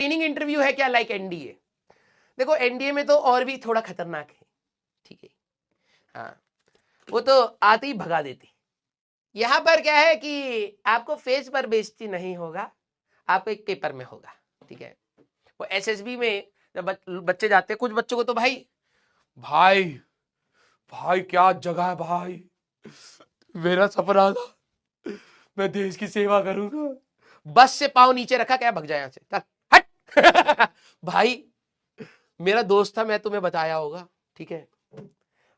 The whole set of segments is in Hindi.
स्क्रीनिंग इंटरव्यू है क्या लाइक एनडीए? देखो एनडीए में तो और भी थोड़ा खतरनाक है, ठीक है, हाँ, वो तो आते ही भगा देते। यहां पर क्या है कि आपको फेस पर बेइज्जती नहीं होगा, आपको एक पेपर में होगा, ठीक है। वो एसएसबी में जब बच्चे जाते हैं, कुछ बच्चों को तो भाई भाई भाई क्या जगह है भाई, मेरा सपना था मैं देश की सेवा करूंगा, बस से पाँव नीचे रखा, क्या भग जाए यहां से, चल हट भाई मेरा दोस्त था, मैं तुम्हें बताया होगा, ठीक है,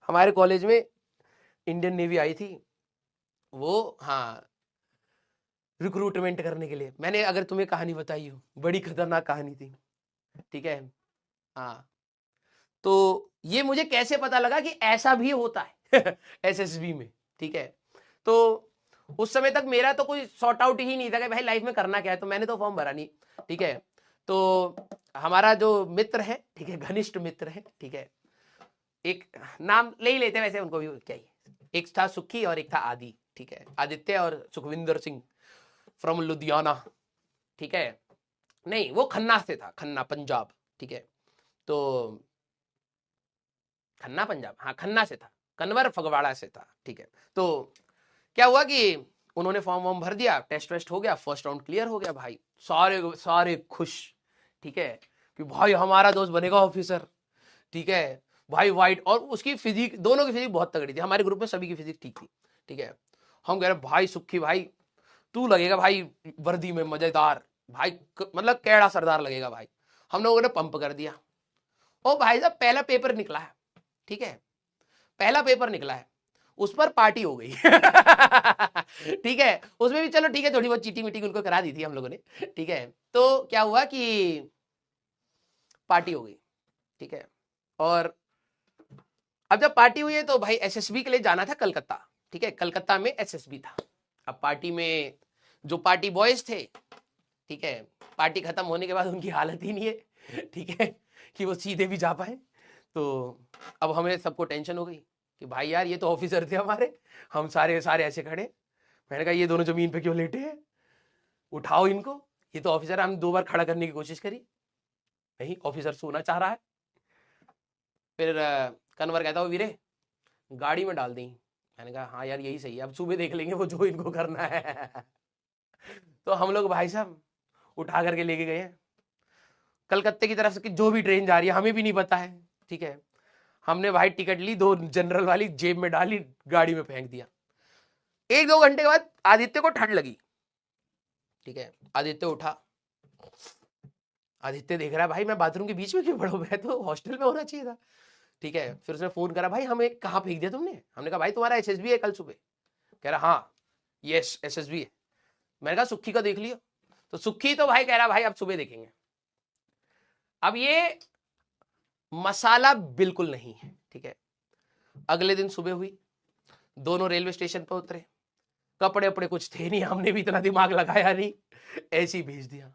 हमारे कॉलेज में इंडियन नेवी आई थी वो, हाँ, रिक्रूटमेंट करने के लिए। मैंने अगर तुम्हें कहानी बताई हो, बड़ी खतरनाक कहानी थी, ठीक है, हाँ। तो ये मुझे कैसे पता लगा कि ऐसा भी होता है एसएसबी में, ठीक है। तो उस समय तक मेरा तो कोई सॉर्ट आउट ही नहीं था कि भाई लाइफ में करना क्या है, तो मैंने तो फॉर्म भरा नहीं, ठीक है। तो हमारा जो मित्र है, ठीक है, घनिष्ठ मित्र है, ठीक है, एक नाम ले ही लेते हैं वैसे, उनको भी क्या ही, एक था सुखी और एक था आदि, ठीक है, आदित्य और सुखविंदर सिंह फ्रॉम लुधियाना, ठीक है, नहीं वो खन्ना से था, खन्ना पंजाब, ठीक है। तो खन्ना पंजाब, हाँ खन्ना से था, कन्वर फगवाड़ा से था, ठीक है। तो क्या हुआ कि उन्होंने फॉर्म वॉर्म भर दिया, टेस्ट वेस्ट हो गया, फर्स्ट राउंड क्लियर हो गया भाई, सारे सारे खुश, ठीक है, कि भाई हमारा दोस्त बनेगा ऑफिसर, ठीक है भाई। वाइट और उसकी फिजिक, दोनों की फिजिक बहुत तगड़ी थी, हमारे ग्रुप में सभी की फिजिक ठीक थी, ठीक है। हम कह रहे भाई सुखी भाई तू लगेगा भाई वर्दी में मजेदार भाई, मतलब कैड़ा सरदार लगेगा भाई। हम लोगों ने पंप कर दिया। ओ भाई साहब पहला पेपर निकला है, ठीक है, पहला पेपर निकला है, उस पर पार्टी हो गई ठीक है, उसमें भी चलो ठीक है, थोड़ी बहुत चीटिंग वीटिंग उनको करा दी थी हम लोगों ने, ठीक है। तो क्या हुआ कि पार्टी हो गई, ठीक है, और अब जब पार्टी हुई है तो भाई एसएसबी के लिए जाना था कलकत्ता, ठीक है, कलकत्ता में एसएसबी था। अब पार्टी में जो पार्टी बॉयज थे, ठीक है, पार्टी खत्म होने के बाद उनकी हालत ही नहीं है, ठीक है, कि वो सीधे भी जा पाए। तो अब हमें सबको टेंशन हो गई कि भाई यार ये तो ऑफिसर थे हमारे, हम सारे सारे ऐसे खड़े। मैंने कहा ये दोनों जमीन पे क्यों लेटे हैं, उठाओ इनको, ये तो ऑफिसर। हम 2 बार खड़ा करने की कोशिश करी, नहीं ऑफिसर सोना चाह रहा है। फिर कन्वर कहता हो वीरे गाड़ी में डाल दी। मैंने कहा हाँ यार यही सही है, अब सुबह देख लेंगे वो जो इनको करना है तो हम लोग भाई साहब उठा करके लेके गए हैं कलकत्ते की तरफ से, कि जो भी ट्रेन जा रही है हमें भी नहीं पता है, ठीक है। हमने भाई टिकट ली, 2 जनरल वाली जेब में डाली, गाड़ी में फेंक दिया। 1-2 घंटे के बाद आदित्य को ठंड लगी, ठीक है, आदित्य उठा, आदित्य देख रहा है भाई मैं बाथरूम के बीच में क्यों पड़ा हूं, मैं तो हॉस्टल में होना चाहिए था, ठीक है। फिर उसने फोन करा, भाई हमें कहाँ फेंक दिया तुमने? हमने कहा भाई तुम्हारा एसएसबी है कल सुबह। कह रहा हाँ यस एसएसबी है। मैंने कहा सुक्खी का देख लियो, तो सुक्खी तो भाई कह रहा भाई अब सुबह देखेंगे। अब ये मसाला बिल्कुल नहीं है, ठीक है। अगले दिन सुबह हुई, दोनों रेलवे स्टेशन पर उतरे, कपड़े वपड़े कुछ थे नहीं, हमने भी इतना दिमाग लगाया नहीं, ऐसे ही भेज दिया,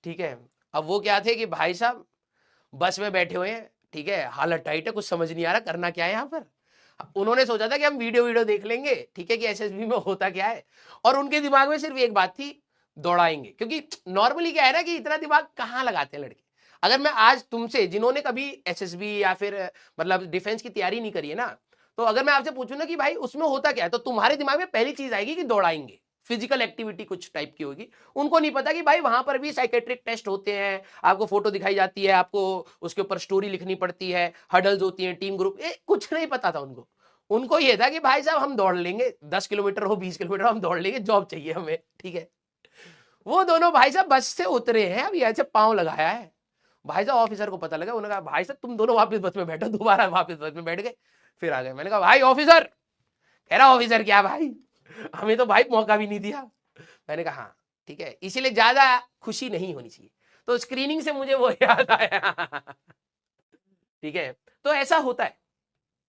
ठीक है। अब वो क्या थे कि भाई साहब बस में बैठे हुए हैं, ठीक है, हालत टाइट है, कुछ समझ नहीं आ रहा करना क्या है यहाँ पर। उन्होंने सोचा था कि हम वीडियो देख लेंगे, ठीक है, कि एसएसबी में होता क्या है, और उनके दिमाग में सिर्फ एक बात थी, दौड़ाएंगे। क्योंकि नॉर्मली क्या है ना कि इतना दिमाग कहाँ लगाते हैं लड़के। अगर मैं आज तुमसे, जिन्होंने कभी एसएसबी या फिर मतलब डिफेंस की तैयारी नहीं करी है ना, तो अगर मैं आपसे पूछूं ना कि भाई उसमें होता क्या है, तो तुम्हारे दिमाग में पहली चीज आएगी कि दौड़ाएंगे, फिजिकल एक्टिविटी कुछ टाइप की होगी। उनको नहीं पता कि भाई वहां पर भी साइकेट्रिक टेस्ट होते हैं, आपको फोटो दिखाई जाती है, आपको उसके ऊपर स्टोरी लिखनी पड़ती है, हडल्स होती हैं, टीम ग्रुप, कुछ नहीं पता था उनको। उनको ये था कि भाई साहब हम दौड़ लेंगे, 10 किलोमीटर हो 20 किलोमीटर हम दौड़ लेंगे, जॉब चाहिए हमें, ठीक है। वो दोनों भाई साहब बस से उतरे हैं, अभी ऐसे पांव लगाया है। भाई साहब ऑफिसर को पता लगा, उन्होंने कहा भाई साहब तुम दोनों वापस बस में बैठो, दोबारा वापस बस में बैठ गए, फिर आ गए। मैंने कहा भाई ऑफिसर, कह रहा ऑफिसर क्या भाई, हमें तो भाई मौका भी नहीं दिया। मैंने कहा हाँ ठीक है, इसीलिए ज्यादा खुशी नहीं होनी चाहिए। तो स्क्रीनिंग से मुझे वो याद आया ठीक है, तो ऐसा होता है,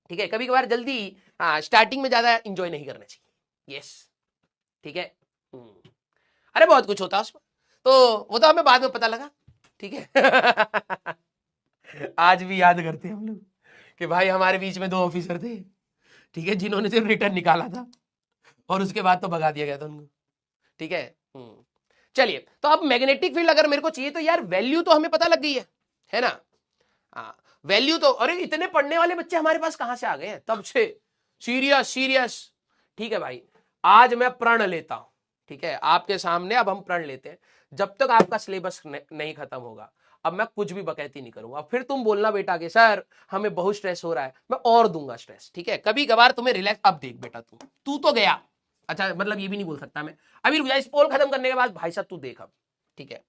ठीक है, कभी कभार जल्दी, हाँ स्टार्टिंग में ज्यादा इंजॉय नहीं करना चाहिए, यस, ठीक है। अरे बहुत कुछ होता है उसमें, तो वो तो हमें बाद में पता लगा, ठीक है आज भी याद करते हैं हम लोग कि भाई हमारे बीच में 2 ऑफिसर थे, ठीक है, जिन्होंने सिर्फ रिटर्न निकाला था और उसके बाद तो भगा दिया गया था उनको, ठीक है। चलिए, तो अब मैग्नेटिक फील्ड अगर मेरे को चाहिए तो यार वैल्यू तो हमें पता लग गई है ना। हाँ, वैल्यू तो, अरे इतने पढ़ने वाले बच्चे हमारे पास कहां से आ गए हैं तब से। Serious serious. ठीक है भाई, आज मैं प्रण लेता हूं, ठीक है आपके सामने। अब हम प्रण लेते हैं, जब तक आपका सिलेबस नहीं खत्म होगा अब मैं कुछ भी बकैती नहीं करूंगा। फिर तुम बोलना बेटा कि सर हमें बहुत स्ट्रेस हो रहा है, मैं और दूंगा स्ट्रेस। ठीक है, कभी कभार तुम्हें रिलैक्स। अब देख बेटा, तू तो गया, अच्छा मतलब ये भी नहीं बोल सकता मैं, अभी रुक जा, इस पोल खत्म करने के बाद भाई साहब तू देख अब। ठीक है,